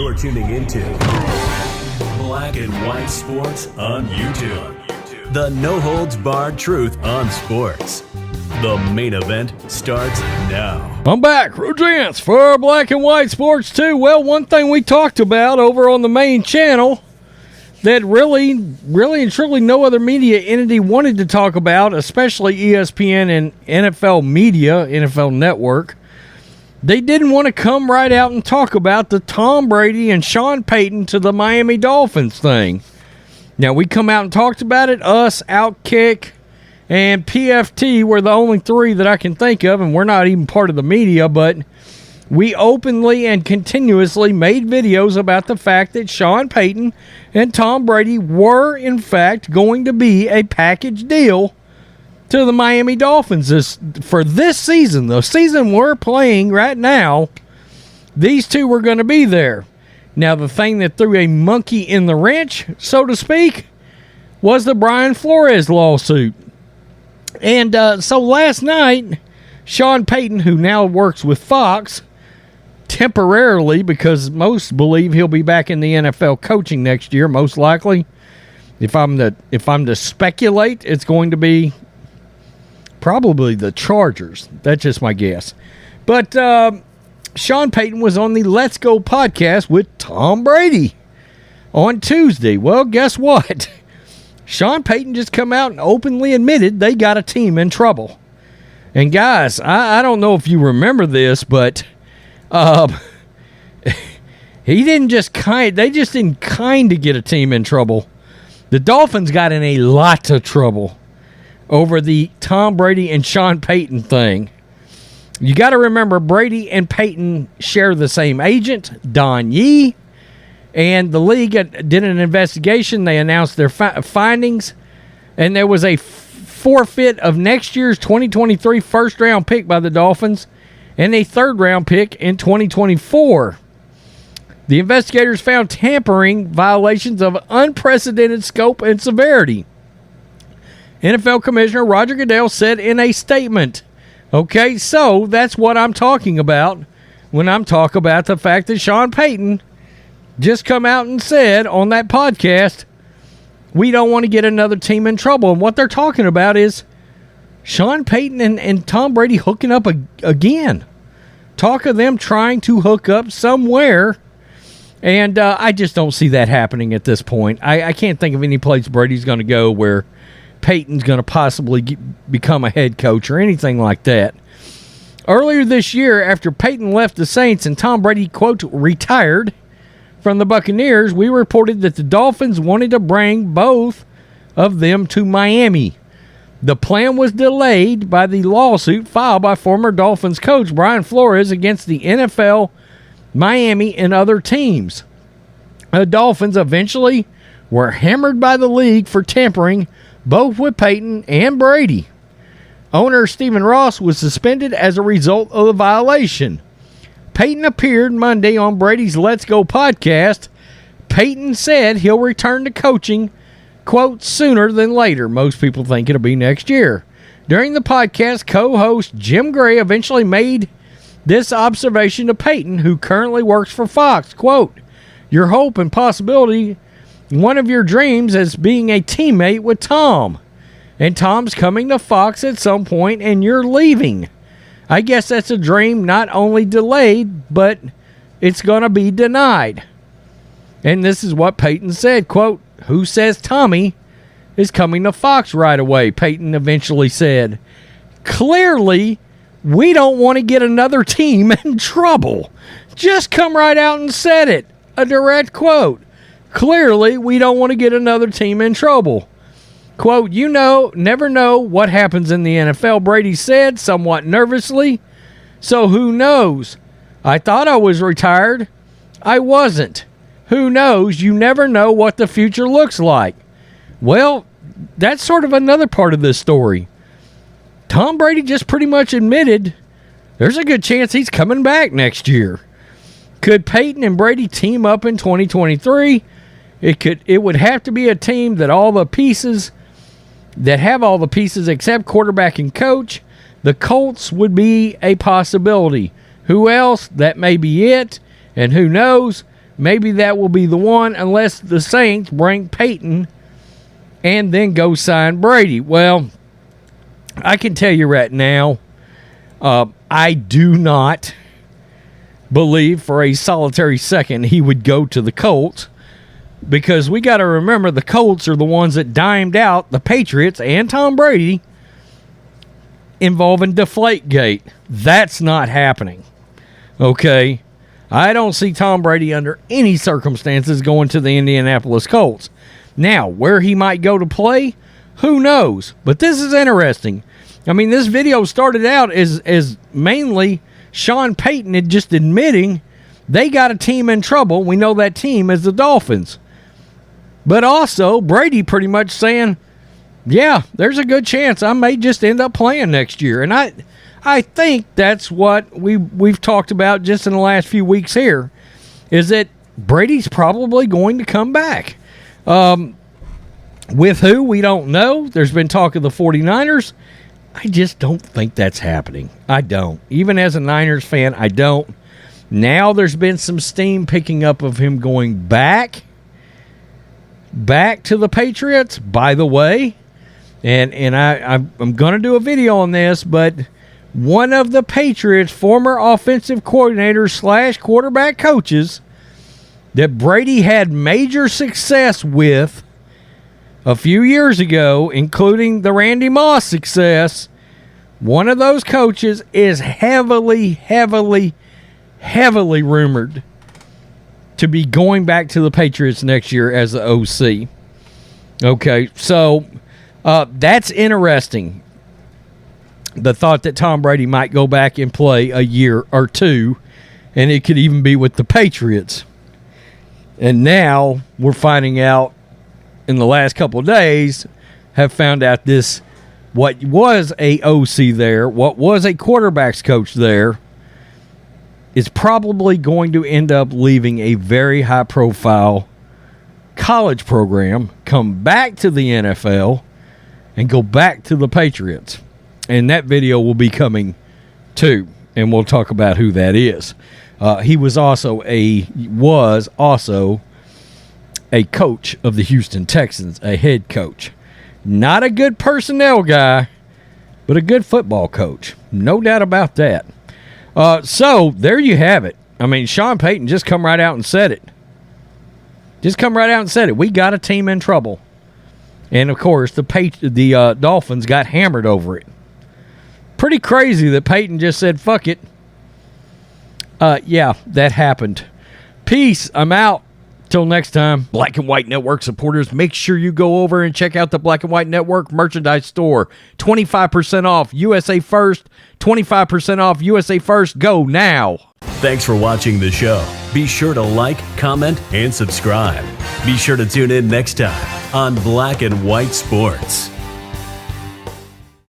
You're tuning into Black and White Sports on YouTube. The no-holds-barred truth on sports. The main event starts now. I'm back, Rogance, for Black and White Sports 2. Well, one thing we talked about over on the main channel that really and truly no other media entity wanted to talk about, especially ESPN and NFL Media, NFL Network, they didn't want to come right out and talk about the Tom Brady and Sean Payton to the Miami Dolphins thing. Now, we come out and talked about it. Us, Outkick, and PFT were the only three that I can think of, and we're not even part of the media, but we openly and continuously made videos about the fact that Sean Payton and Tom Brady were, in fact, going to be a package deal to the Miami Dolphins for this season. The season we're playing right now, these two were going to be there. Now, the thing that threw a monkey in the wrench, so to speak, was the Brian Flores lawsuit. And so last night, Sean Payton, who now works with Fox, temporarily, because most believe he'll be back in the NFL coaching next year, most likely. If I'm to speculate, it's going to be probably the Chargers. That's just my guess. But Sean Payton was on the Let's Go podcast with Tom Brady on Tuesday. Well, guess what? Sean Payton just come out and openly admitted they got a team in trouble. And guys, I don't know if you remember this, but they just didn't kind of get a team in trouble. The Dolphins got in a lot of trouble over the Tom Brady and Sean Payton thing. You got to remember, Brady and Payton share the same agent, Don Yee, and the league did an investigation. They announced their findings, and there was a forfeit of next year's 2023 first-round pick by the Dolphins and a third-round pick in 2024. The investigators found tampering violations of unprecedented scope and severity. NFL Commissioner Roger Goodell said in a statement, okay, so that's what I'm talking about when I'm talking about the fact that Sean Payton just come out and said on that podcast, we don't want to get another team in trouble. And what they're talking about is Sean Payton and Tom Brady hooking up again. Talk of them trying to hook up somewhere. And I just don't see that happening at this point. I can't think of any place Brady's going to go where Payton's going to possibly become a head coach or anything like that. Earlier this year, after Payton left the Saints and Tom Brady, quote, retired from the Buccaneers, we reported that the Dolphins wanted to bring both of them to Miami. The plan was delayed by the lawsuit filed by former Dolphins coach Brian Flores against the NFL, Miami, and other teams. The Dolphins eventually were hammered by the league for tampering both with Payton and Brady. Owner Stephen Ross was suspended as a result of the violation. Payton appeared Monday on Brady's Let's Go podcast. Payton said he'll return to coaching, quote, sooner than later. Most people think it'll be next year. During the podcast, co-host Jim Gray eventually made this observation to Payton, who currently works for Fox, quote, your hope and possibility, one of your dreams as being a teammate with Tom. And Tom's coming to Fox at some point and you're leaving. I guess that's a dream not only delayed, but it's going to be denied. And this is what Payton said, quote, who says Tommy is coming to Fox right away, Payton eventually said. Clearly, we don't want to get another team in trouble. Just come right out and said it. A direct quote. Clearly, we don't want to get another team in trouble. Quote, you never know what happens in the NFL, Brady said, somewhat nervously. So who knows? I thought I was retired. I wasn't. Who knows? You never know what the future looks like. Well, that's sort of another part of this story. Tom Brady just pretty much admitted there's a good chance he's coming back next year. Could Payton and Brady team up in 2023? It would have to be a team that have all the pieces except quarterback and coach. The Colts would be a possibility. Who else? That may be it. And who knows? maybe that will be the one, unless the Saints bring Payton and then go sign Brady. Well, I can tell you right now, I do not believe for a solitary second he would go to the Colts, because we got to remember the Colts are the ones that dimed out the Patriots and Tom Brady involving Deflategate. That's not happening. Okay? I don't see Tom Brady under any circumstances going to the Indianapolis Colts. Now, where he might go to play, who knows? But this is interesting. I mean, this video started out as mainly Sean Payton had just admitting they got a team in trouble. We know that team is the Dolphins. But also, Brady pretty much saying, yeah, there's a good chance I may just end up playing next year. And I think that's what we've talked about just in the last few weeks here, is that Brady's probably going to come back. With who, we don't know. There's been talk of the 49ers. I just don't think that's happening. I don't. Even as a Niners fan, I don't. Now there's been some steam picking up of him going back to the Patriots, by the way. And I'm going to do a video on this, but one of the Patriots' former offensive coordinators / quarterback coaches that Brady had major success with a few years ago, including the Randy Moss success, one of those coaches is heavily rumored to be going back to the Patriots next year as the OC. Okay, so that's interesting. The thought that Tom Brady might go back and play a year or two, and it could even be with the Patriots. And now we're finding out in the last couple of days, have found out this, what was a OC there, what was a quarterback's coach there, is probably going to end up leaving a very high-profile college program, come back to the NFL, and go back to the Patriots. And that video will be coming too, and we'll talk about who that is. He was also a coach of the Houston Texans, a head coach. Not a good personnel guy, but a good football coach. No doubt about that. So, there you have it. I mean, Sean Payton just come right out and said it. We got a team in trouble. And, of course, the Dolphins got hammered over it. Pretty crazy that Payton just said, fuck it. Yeah, that happened. Peace. I'm out. Till next time, Black and White Network supporters, make sure you go over and check out the Black and White Network merchandise store. 25% off USA First. 25% off USA First. Go now. Thanks for watching the show. Be sure to like, comment, and subscribe. Be sure to tune in next time on Black and White Sports.